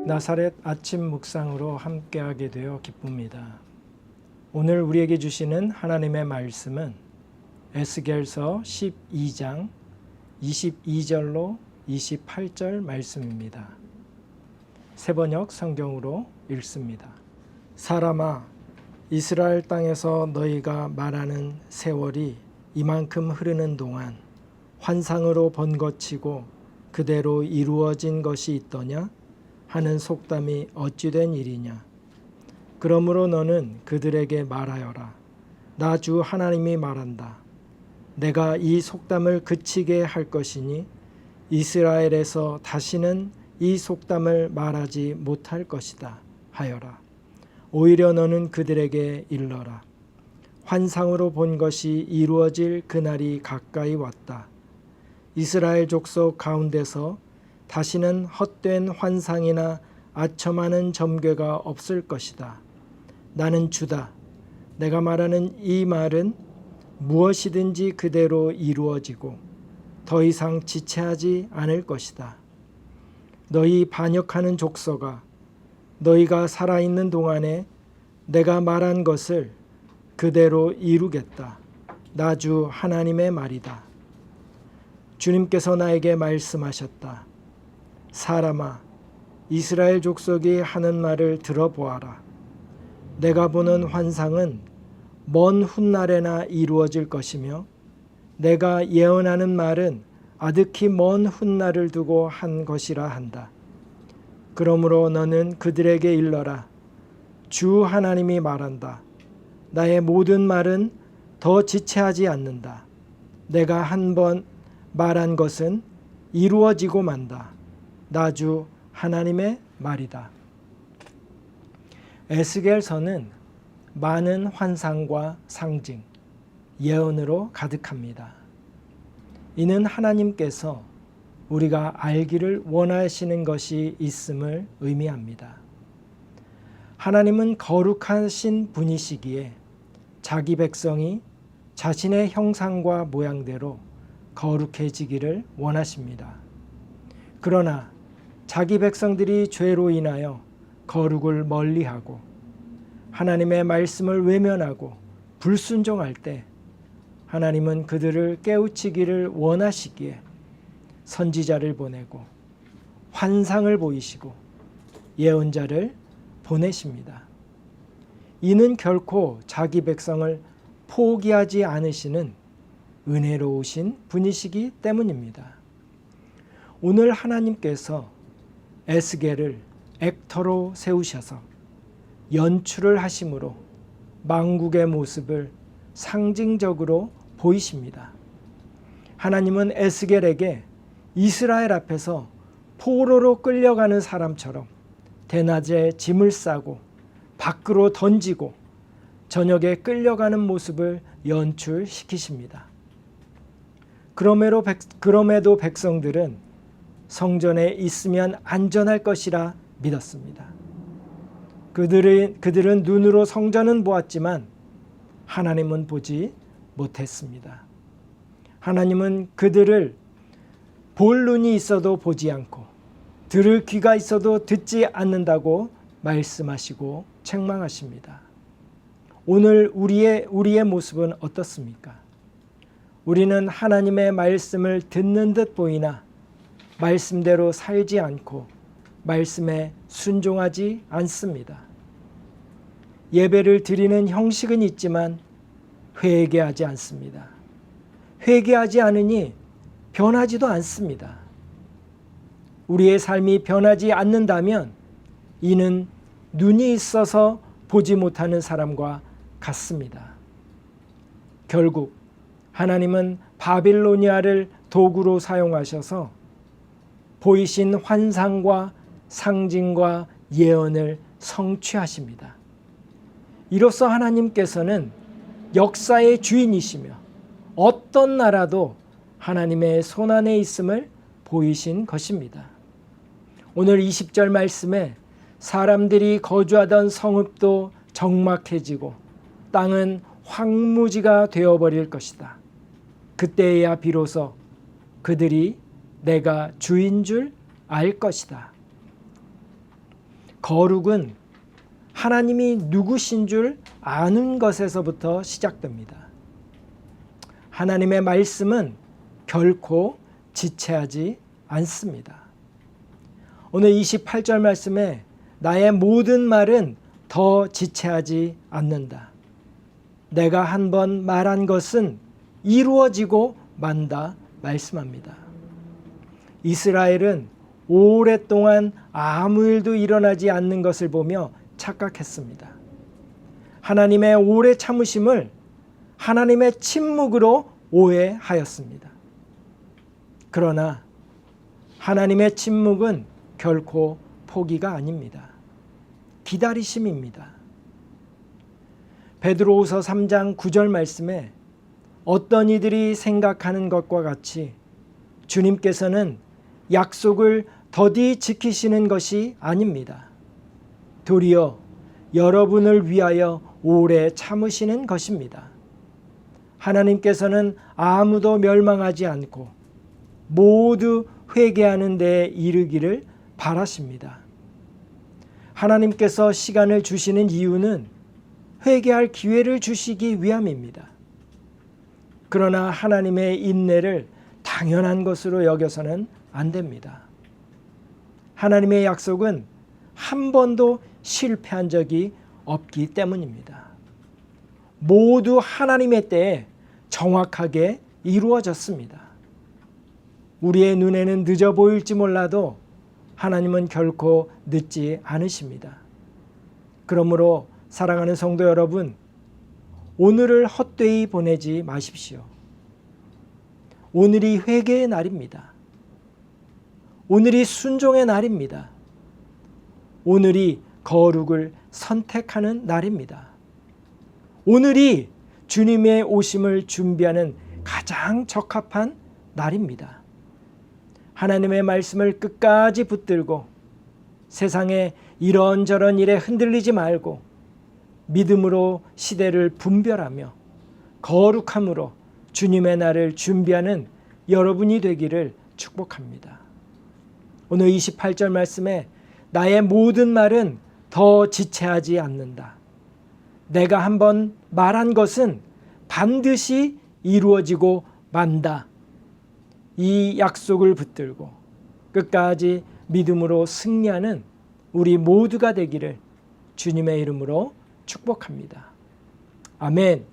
나사렛 아침 묵상으로 함께하게 되어 기쁩니다. 오늘 우리에게 주시는 하나님의 말씀은 에스겔서 12장 22절로 28절 말씀입니다. 새번역 성경으로 읽습니다. 사람아, 이스라엘 땅에서 너희가 말하는 세월이 이만큼 흐르는 동안 환상으로 번거치고 그대로 이루어진 것이 있더냐 하는 속담이 어찌 된 일이냐. 그러므로 너는 그들에게 말하여라. 나 주 하나님이 말한다. 내가 이 속담을 그치게 할 것이니 이스라엘에서 다시는 이 속담을 말하지 못할 것이다 하여라. 오히려 너는 그들에게 일러라. 환상으로 본 것이 이루어질 그날이 가까이 왔다. 이스라엘 족속 가운데서 다시는 헛된 환상이나 아첨하는 점괘가 없을 것이다. 나는 주다. 내가 말하는 이 말은 무엇이든지 그대로 이루어지고 더 이상 지체하지 않을 것이다. 너희 반역하는 족속아, 너희가 살아있는 동안에 내가 말한 것을 그대로 이루겠다. 나 주 하나님의 말이다. 주님께서 나에게 말씀하셨다. 사람아, 이스라엘 족속이 하는 말을 들어보아라. 내가 보는 환상은 먼 훗날에나 이루어질 것이며 내가 예언하는 말은 아득히 먼 훗날을 두고 한 것이라 한다. 그러므로 너는 그들에게 일러라. 주 하나님이 말한다. 나의 모든 말은 더 지체하지 않는다. 내가 한 번 말한 것은 이루어지고 만다. 나 주 하나님의 말이다. 에스겔서는 많은 환상과 상징, 예언으로 가득합니다. 이는 하나님께서 우리가 알기를 원하시는 것이 있음을 의미합니다. 하나님은 거룩하신 분이시기에 자기 백성이 자신의 형상과 모양대로 거룩해지기를 원하십니다. 그러나 자기 백성들이 죄로 인하여 거룩을 멀리하고 하나님의 말씀을 외면하고 불순종할 때 하나님은 그들을 깨우치기를 원하시기에 선지자를 보내고 환상을 보이시고 예언자를 보내십니다. 이는 결코 자기 백성을 포기하지 않으시는 은혜로우신 분이시기 때문입니다. 오늘 하나님께서 에스겔을 액터로 세우셔서 연출을 하심으로 만국의 모습을 상징적으로 보이십니다. 하나님은 에스겔에게 이스라엘 앞에서 포로로 끌려가는 사람처럼 대낮에 짐을 싸고 밖으로 던지고 저녁에 끌려가는 모습을 연출시키십니다. 그럼에도 백성들은 성전에 있으면 안전할 것이라 믿었습니다. 그들은 눈으로 성전은 보았지만 하나님은 보지 못했습니다. 하나님은 그들을 볼 눈이 있어도 보지 않고 들을 귀가 있어도 듣지 않는다고 말씀하시고 책망하십니다. 오늘 우리의 모습은 어떻습니까? 우리는 하나님의 말씀을 듣는 듯 보이나 말씀대로 살지 않고 말씀에 순종하지 않습니다. 예배를 드리는 형식은 있지만 회개하지 않습니다. 회개하지 않으니 변하지도 않습니다. 우리의 삶이 변하지 않는다면 이는 눈이 있어서 보지 못하는 사람과 같습니다. 결국 하나님은 바빌로니아를 도구로 사용하셔서 보이신 환상과 상징과 예언을 성취하십니다. 이로써 하나님께서는 역사의 주인이시며 어떤 나라도 하나님의 손안에 있음을 보이신 것입니다. 오늘 20절 말씀에 사람들이 거주하던 성읍도 적막해지고 땅은 황무지가 되어버릴 것이다. 그때야 비로소 그들이 내가 주인 줄 알 것이다. 거룩은 하나님이 누구신 줄 아는 것에서부터 시작됩니다. 하나님의 말씀은 결코 지체하지 않습니다. 오늘 28절 말씀에 나의 모든 말은 더 지체하지 않는다. 내가 한 번 말한 것은 이루어지고 만다 말씀합니다. 이스라엘은 오랫동안 아무 일도 일어나지 않는 것을 보며 착각했습니다. 하나님의 오래 참으심을 하나님의 침묵으로 오해하였습니다. 그러나 하나님의 침묵은 결코 포기가 아닙니다. 기다리심입니다. 베드로후서 3장 9절 말씀에 어떤 이들이 생각하는 것과 같이 주님께서는 약속을 더디 지키시는 것이 아닙니다. 도리어 여러분을 위하여 오래 참으시는 것입니다. 하나님께서는 아무도 멸망하지 않고 모두 회개하는 데에 이르기를 바라십니다. 하나님께서 시간을 주시는 이유는 회개할 기회를 주시기 위함입니다. 그러나 하나님의 인내를 당연한 것으로 여겨서는 안 됩니다. 하나님의 약속은 한 번도 실패한 적이 없기 때문입니다. 모두 하나님의 때에 정확하게 이루어졌습니다. 우리의 눈에는 늦어 보일지 몰라도 하나님은 결코 늦지 않으십니다. 그러므로 사랑하는 성도 여러분, 오늘을 헛되이 보내지 마십시오. 오늘이 회개의 날입니다. 오늘이 순종의 날입니다. 오늘이 거룩을 선택하는 날입니다. 오늘이 주님의 오심을 준비하는 가장 적합한 날입니다. 하나님의 말씀을 끝까지 붙들고 세상에 이런저런 일에 흔들리지 말고 믿음으로 시대를 분별하며 거룩함으로 주님의 날을 준비하는 여러분이 되기를 축복합니다. 오늘 28절 말씀에 나의 모든 말은 더 지체하지 않는다. 내가 한번 말한 것은 반드시 이루어지고 만다. 이 약속을 붙들고 끝까지 믿음으로 승리하는 우리 모두가 되기를 주님의 이름으로 축복합니다. 아멘.